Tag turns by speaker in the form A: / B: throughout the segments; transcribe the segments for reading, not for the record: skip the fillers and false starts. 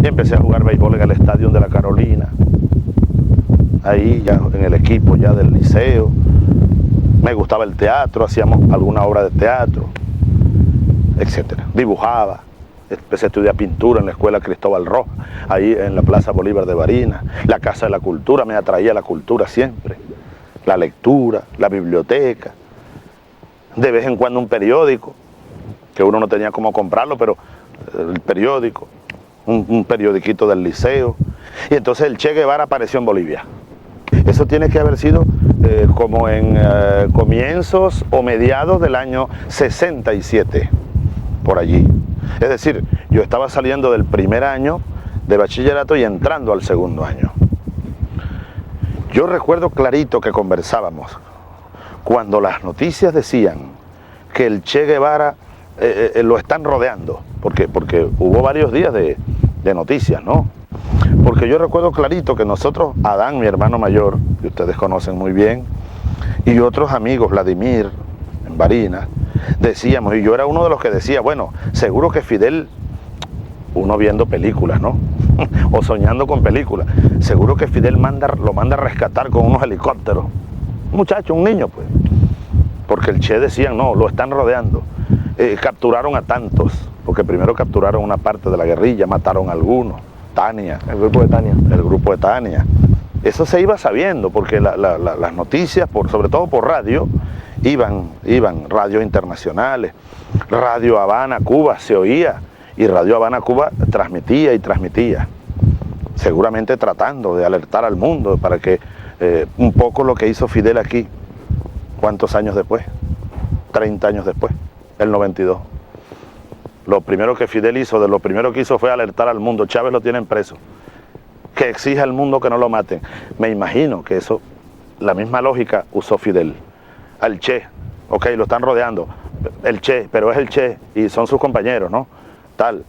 A: Y empecé a jugar béisbol en el estadio de la Carolina, ahí ya en el equipo ya del liceo. Me gustaba el teatro, hacíamos alguna obra de teatro, etcétera. Dibujaba, empecé a estudiar pintura en la escuela Cristóbal Rojas, ahí en la Plaza Bolívar de Barinas. La Casa de la Cultura, me atraía la cultura siempre, la lectura, la biblioteca, de vez en cuando un periódico, que uno no tenía cómo comprarlo, pero el periódico, un periodiquito del liceo. Y entonces el Che Guevara apareció en Bolivia. Eso tiene que haber sido como en comienzos o mediados del año 67, por allí. Es decir, yo estaba saliendo del primer año de bachillerato y entrando al segundo año. Yo recuerdo clarito que conversábamos cuando las noticias decían que el Che Guevara lo están rodeando, porque hubo varios días de noticias, ¿no? Porque yo recuerdo clarito que nosotros, Adán, mi hermano mayor, que ustedes conocen muy bien, y otros amigos, Vladimir, en Barinas, decíamos, y yo era uno de los que decía, bueno, seguro que Fidel, uno viendo películas, ¿no? O soñando con películas, seguro que Fidel lo manda a rescatar con unos helicópteros. Un muchacho, un niño, pues. Porque el Che decían, no, lo están rodeando. Capturaron a tantos, porque primero capturaron una parte de la guerrilla, mataron a algunos. Tania.
B: El grupo de Tania.
A: El grupo de Tania. Eso se iba sabiendo, porque las noticias, sobre todo por radio, iban radios internacionales, Radio Habana, Cuba, se oía, y Radio Habana, Cuba transmitía y transmitía, seguramente tratando de alertar al mundo para que un poco lo que hizo Fidel aquí, ¿cuántos años después? 30 años después, el 92. Lo primero que Fidel hizo, lo primero que hizo fue alertar al mundo. Chávez lo tienen preso. Que exija al mundo que no lo maten. Me imagino que eso, la misma lógica usó Fidel. Al Che, ok, lo están rodeando. El Che, pero es el Che y son sus compañeros, ¿no? Tal,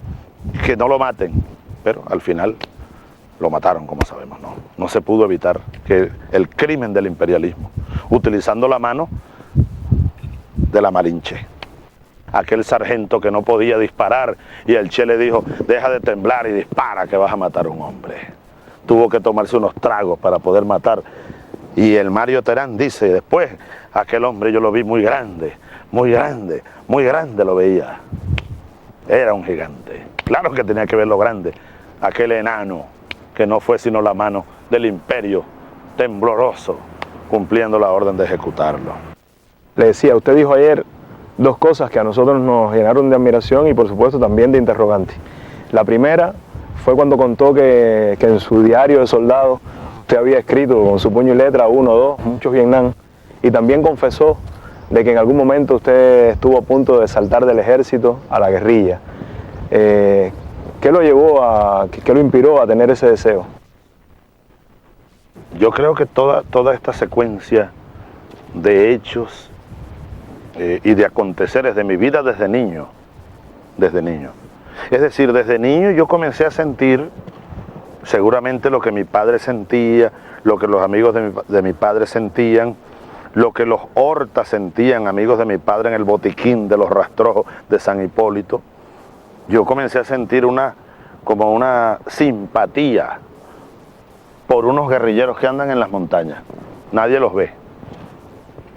A: que no lo maten. Pero al final lo mataron, como sabemos, ¿no? No se pudo evitar que el crimen del imperialismo, utilizando la mano de la Malinche. Aquel sargento que no podía disparar y el Che le dijo, deja de temblar y dispara que vas a matar a un hombre. Tuvo que tomarse unos tragos para poder matar. Y el Mario Terán dice, después, aquel hombre yo lo vi muy grande, muy grande, muy grande lo veía. Era un gigante. Claro que tenía que verlo grande. Aquel enano que no fue sino la mano del imperio tembloroso cumpliendo la orden de ejecutarlo.
B: Le decía, usted dijo ayer dos cosas que a nosotros nos llenaron de admiración y por supuesto también de interrogante. La primera fue cuando contó que en su diario de soldado usted había escrito con su puño y letra 1, 2, muchos Vietnam, y también confesó de que en algún momento usted estuvo a punto de saltar del ejército a la guerrilla. ¿Qué lo llevó qué lo inspiró a tener ese deseo?
A: Yo creo que toda esta secuencia de hechos y de aconteceres de mi vida desde niño. Es decir, desde niño yo comencé a sentir seguramente lo que mi padre sentía, lo que los amigos de mi padre sentían, lo que los Horta sentían, amigos de mi padre en el botiquín de los rastrojos de San Hipólito. Yo comencé a sentir como una simpatía por unos guerrilleros que andan en las montañas, nadie los ve,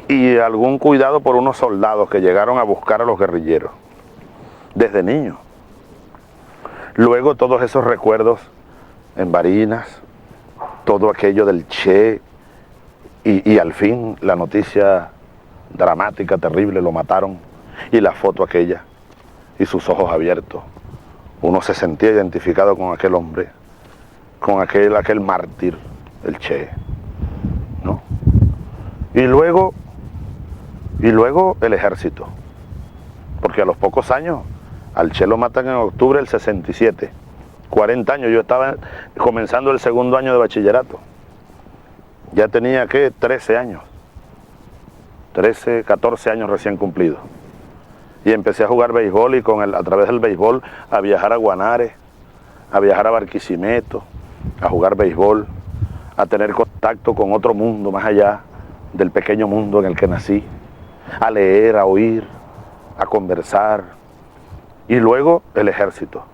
A: y algún cuidado por unos soldados que llegaron a buscar a los guerrilleros, desde niño. Luego todos esos recuerdos en Barinas, todo aquello del Che, y al fin la noticia dramática, terrible, lo mataron, y la foto aquella, y sus ojos abiertos. Uno se sentía identificado con aquel hombre, con aquel mártir, el Che, ¿no? Y luego el ejército, porque a los pocos años, al Che lo matan en octubre del 67, 40 años, yo estaba comenzando el segundo año de bachillerato, ya tenía, ¿qué? 13 años, 13, 14 años recién cumplidos, y empecé a jugar béisbol y a través del béisbol a viajar a Guanare, a viajar a Barquisimeto, a jugar béisbol, a tener contacto con otro mundo más allá del pequeño mundo en el que nací, a leer, a oír, a conversar, y luego el ejército.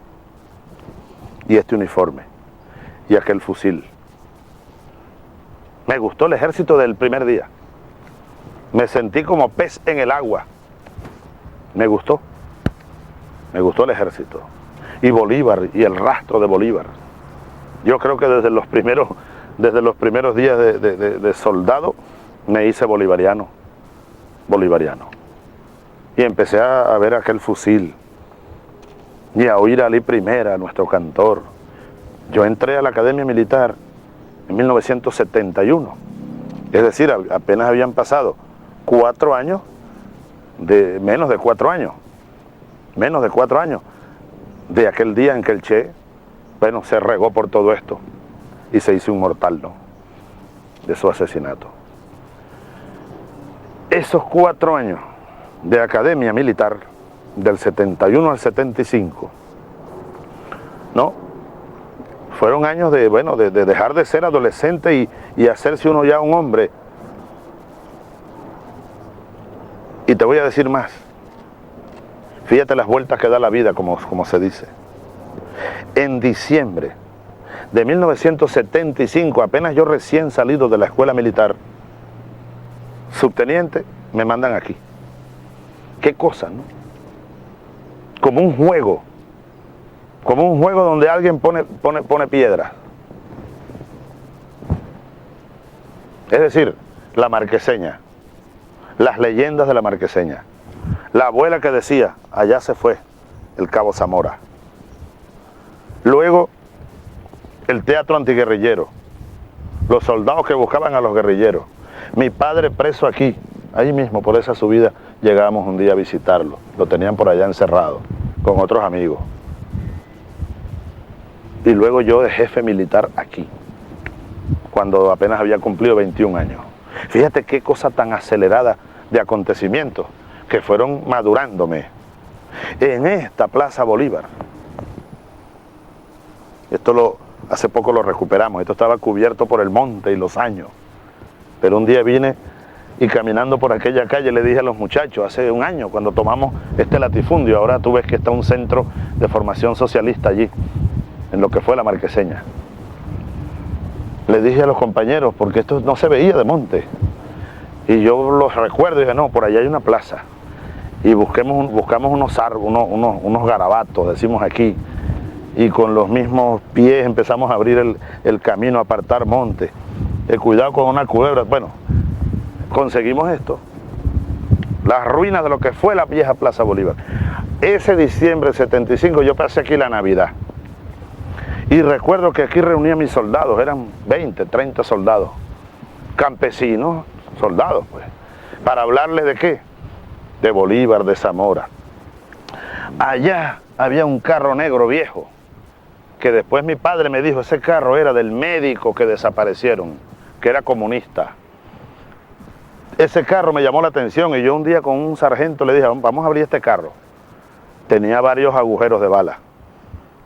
A: y este uniforme y aquel fusil. Me gustó el ejército del primer día. Me sentí como pez en el agua. Me gustó el ejército. Y Bolívar y el rastro de Bolívar. Yo creo que desde los primeros días de soldado me hice bolivariano. Y empecé a ver aquel fusil y a oír a Ali Primera, nuestro cantor. Yo entré a la Academia Militar en 1971, es decir, apenas habían pasado 4 años, menos de 4 años de aquel día en que el Che, bueno, se regó por todo esto y se hizo inmortal, ¿no?, de su asesinato. Esos 4 años de Academia Militar, del 71 al 75, ¿no?, fueron años de dejar de ser adolescente y hacerse uno ya un hombre. Y te voy a decir más. Fíjate las vueltas que da la vida, como se dice. En diciembre de 1975, apenas yo recién salido de la escuela militar, subteniente, me mandan aquí. Qué cosa, ¿no? Como un juego donde alguien pone piedras. Es decir, la marqueseña, las leyendas de la marqueseña. La abuela que decía, allá se fue el Cabo Zamora. Luego, el teatro antiguerrillero, los soldados que buscaban a los guerrilleros. Mi padre preso aquí, ahí mismo, por esa subida, llegábamos un día a visitarlo. Lo tenían por allá encerrado, con otros amigos. Y luego yo de jefe militar aquí, cuando apenas había cumplido 21 años. Fíjate qué cosa tan acelerada de acontecimientos que fueron madurándome en esta Plaza Bolívar. Hace poco lo recuperamos, esto estaba cubierto por el monte y los años. Pero un día vine y caminando por aquella calle le dije a los muchachos, hace un año cuando tomamos este latifundio, ahora tú ves que está un centro de formación socialista allí, en lo que fue la Marqueseña. Le dije a los compañeros, porque esto no se veía de monte, y yo los recuerdo y dije, no, por allá hay una plaza, y buscamos unos garabatos, decimos aquí, y con los mismos pies empezamos a abrir el camino, a apartar monte, cuidado con una culebra. Bueno, conseguimos esto, las ruinas de lo que fue la vieja Plaza Bolívar. Ese diciembre del 75 yo pasé aquí la Navidad, y recuerdo que aquí reuní a mis soldados, eran 20, 30 soldados, campesinos, soldados, pues, para hablarles de qué, de Bolívar, de Zamora. Allá había un carro negro viejo, que después mi padre me dijo, ese carro era del médico que desaparecieron, que era comunista. Ese carro me llamó la atención y yo un día con un sargento le dije, vamos a abrir este carro. Tenía varios agujeros de bala.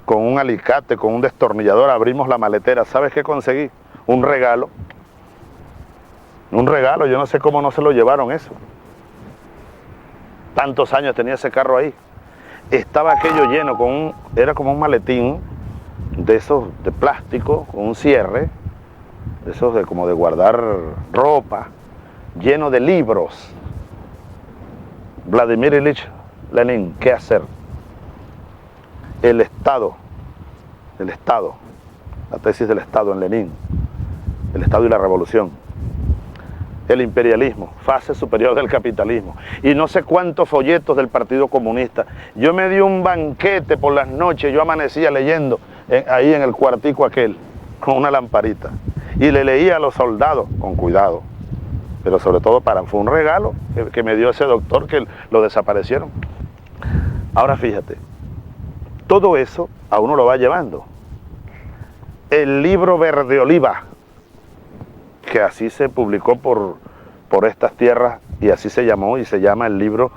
A: Con un alicate, con un destornillador abrimos la maletera. ¿Sabes qué conseguí? Un regalo. Un regalo, yo no sé cómo no se lo llevaron eso. Tantos años tenía ese carro ahí. Estaba aquello lleno era como un maletín de esos de plástico, con un cierre, de esos como de guardar ropa, lleno de libros. Vladimir Ilich Lenin, ¿qué hacer? El Estado, la tesis del Estado en Lenin, el Estado y la Revolución, el imperialismo, fase superior del capitalismo, y no sé cuántos folletos del Partido Comunista. Yo me di un banquete por las noches, yo amanecía leyendo ahí en el cuartico aquel, con una lamparita, y le leía a los soldados, con cuidado, pero sobre todo fue un regalo que me dio ese doctor que lo desaparecieron. Ahora fíjate, todo eso a uno lo va llevando. El libro Verde Oliva, que así se publicó por estas tierras y así se llamó y se llama el libro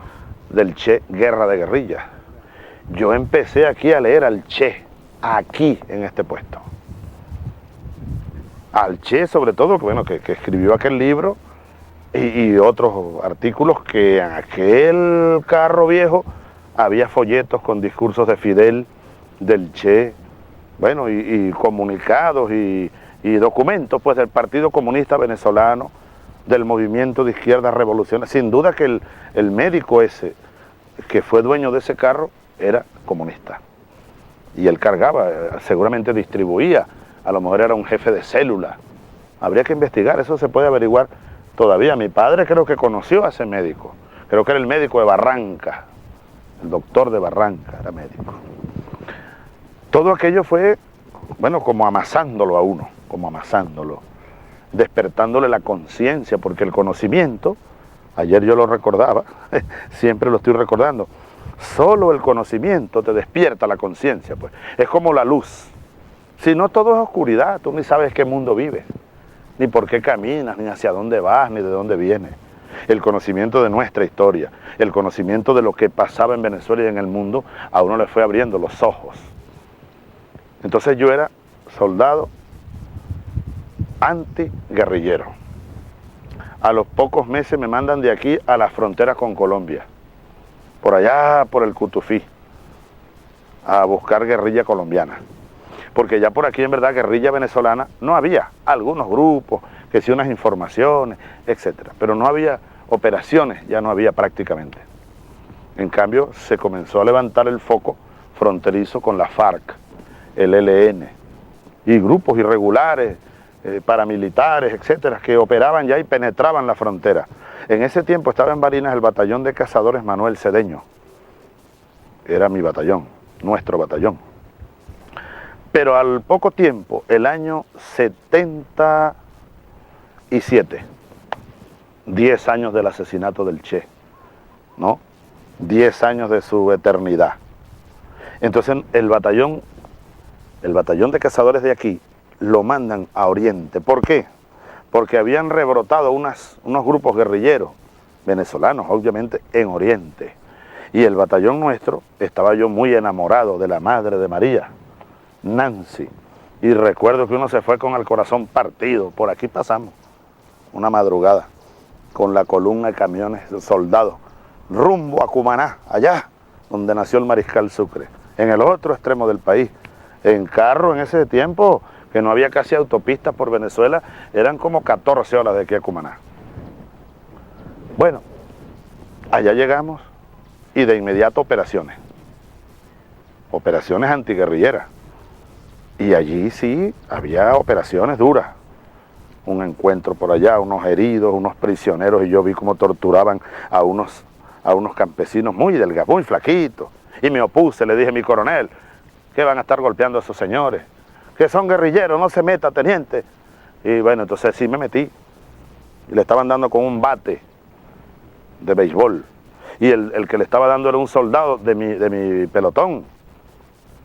A: del Che, Guerra de Guerrillas. Yo empecé aquí a leer al Che, aquí en este puesto. Al Che sobre todo, que escribió aquel libro y otros artículos, que en aquel carro viejo había folletos con discursos de Fidel, del Che, bueno, y comunicados y documentos pues del Partido Comunista Venezolano, del movimiento de izquierda revolucionaria. Sin duda que el médico ese, que fue dueño de ese carro, era comunista. Y él cargaba, seguramente distribuía, a lo mejor era un jefe de célula. Habría que investigar, eso se puede averiguar todavía. Mi padre creo que conoció a ese médico, creo que era el médico de Barranca, el doctor de Barranca era médico. Todo aquello fue, bueno, como amasándolo a uno, como amasándolo, despertándole la conciencia, porque el conocimiento, ayer yo lo recordaba, siempre lo estoy recordando, solo el conocimiento te despierta la conciencia, pues. Es como la luz. Si no, todo es oscuridad, tú ni sabes qué mundo vives, ni por qué caminas, ni hacia dónde vas, ni de dónde vienes. El conocimiento de nuestra historia, el conocimiento de lo que pasaba en Venezuela y en el mundo, a uno le fue abriendo los ojos. Entonces yo era soldado antiguerrillero. A los pocos meses me mandan de aquí a la frontera con Colombia, por allá por el Cutufí, a buscar guerrilla colombiana. Porque ya por aquí en verdad guerrilla venezolana no había, algunos grupos, que sí unas informaciones, etcétera, pero no había operaciones, ya no había prácticamente. En cambio se comenzó a levantar el foco fronterizo con la FARC, el ELN y grupos irregulares, paramilitares, etcétera, que operaban ya y penetraban la frontera. En ese tiempo estaba en Barinas el batallón de cazadores Manuel Cedeño. Era mi batallón, nuestro batallón. Pero al poco tiempo, el año 77, 10 años del asesinato del Che, ¿no? 10 años de su eternidad. Entonces el batallón de cazadores de aquí lo mandan a Oriente. ¿Por qué? Porque habían rebrotado unos grupos guerrilleros venezolanos, obviamente, en Oriente. Y el batallón nuestro, estaba yo muy enamorado de la madre de María, Nancy. Y recuerdo que uno se fue con el corazón partido. Por aquí pasamos, una madrugada, con la columna de camiones de soldados, rumbo a Cumaná, allá donde nació el Mariscal Sucre, en el otro extremo del país. En carro, en ese tiempo, que no había casi autopistas por Venezuela, eran como 14 horas de aquí a Cumaná. Bueno, allá llegamos y de inmediato operaciones antiguerrilleras. Y allí sí había operaciones duras. Un encuentro por allá, unos heridos, unos prisioneros, y yo vi cómo torturaban a unos campesinos muy delgados, muy flaquitos. Y me opuse, le dije: mi coronel, ¿qué van a estar golpeando a esos señores? Que son guerrilleros, no se meta, teniente. Y bueno, entonces sí me metí. Y le estaban dando con un bate de béisbol. Y el que le estaba dando era un soldado de mi pelotón.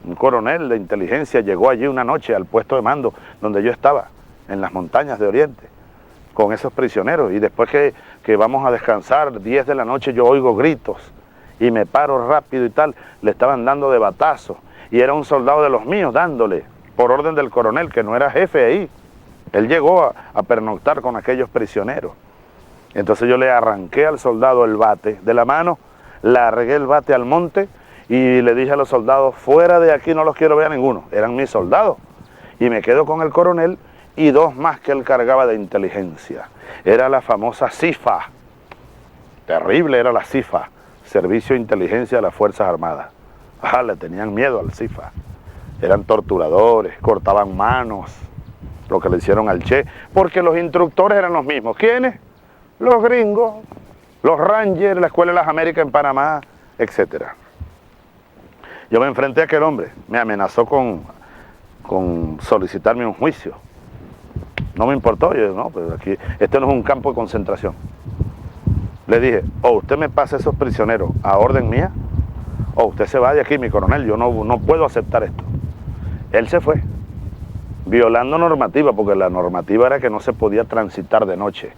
A: Un coronel de inteligencia llegó allí una noche al puesto de mando donde yo estaba, en las montañas de Oriente, con esos prisioneros. Y después que vamos a descansar, 10 de la noche, yo oigo gritos y me paro rápido y tal. Le estaban dando de batazo. Y era un soldado de los míos dándole, por orden del coronel, que no era jefe ahí. Él llegó a pernoctar con aquellos prisioneros. Entonces yo le arranqué al soldado el bate de la mano, largué el bate al monte y le dije a los soldados: fuera de aquí, no los quiero ver a ninguno. Eran mis soldados. Y me quedo con el coronel y 2 más que él cargaba de inteligencia. Era la famosa CIFA. Terrible era la CIFA, Servicio de Inteligencia de las Fuerzas Armadas. Le tenían miedo al CIFA. Eran torturadores, cortaban manos, lo que le hicieron al Che, porque los instructores eran los mismos. ¿Quiénes? Los gringos, los Rangers, la Escuela de las Américas en Panamá, etc. Yo me enfrenté a aquel hombre, me amenazó con solicitarme un juicio. No me importó, yo no, pero aquí, este no es un campo de concentración. Le dije: o usted me pasa esos prisioneros a orden mía, o usted se va de aquí, mi coronel, yo no puedo aceptar esto. Él se fue, violando normativa, porque la normativa era que no se podía transitar de noche.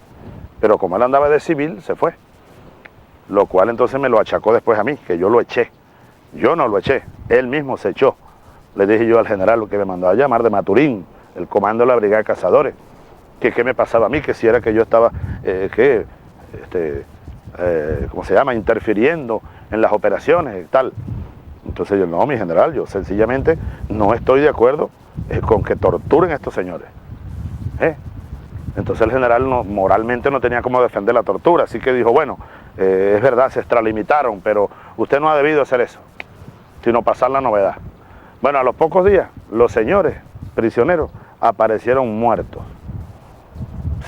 A: Pero como él andaba de civil, se fue. Lo cual entonces me lo achacó después a mí, que yo lo eché. Yo no lo eché, él mismo se echó. Le dije yo al general, lo que me mandaba a llamar de Maturín, el comando de la Brigada de Cazadores, que qué me pasaba a mí, que si era que yo estaba, ¿cómo se llama?, interfiriendo en las operaciones y tal. Entonces yo, no, mi general, yo sencillamente no estoy de acuerdo con que torturen a estos señores. Entonces el general moralmente no tenía cómo defender la tortura, así que dijo, bueno, es verdad, se extralimitaron, pero usted no ha debido hacer eso, sino pasar la novedad. Bueno, a los pocos días, los señores prisioneros aparecieron muertos.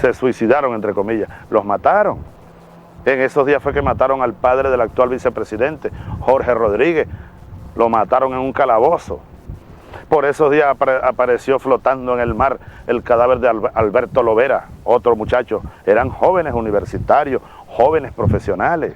A: Se suicidaron, entre comillas, los mataron. En esos días fue que mataron al padre del actual vicepresidente, Jorge Rodríguez, lo mataron en un calabozo. Por esos días apareció flotando en el mar el cadáver de Alberto Lovera, otro muchacho. Eran jóvenes universitarios, jóvenes profesionales.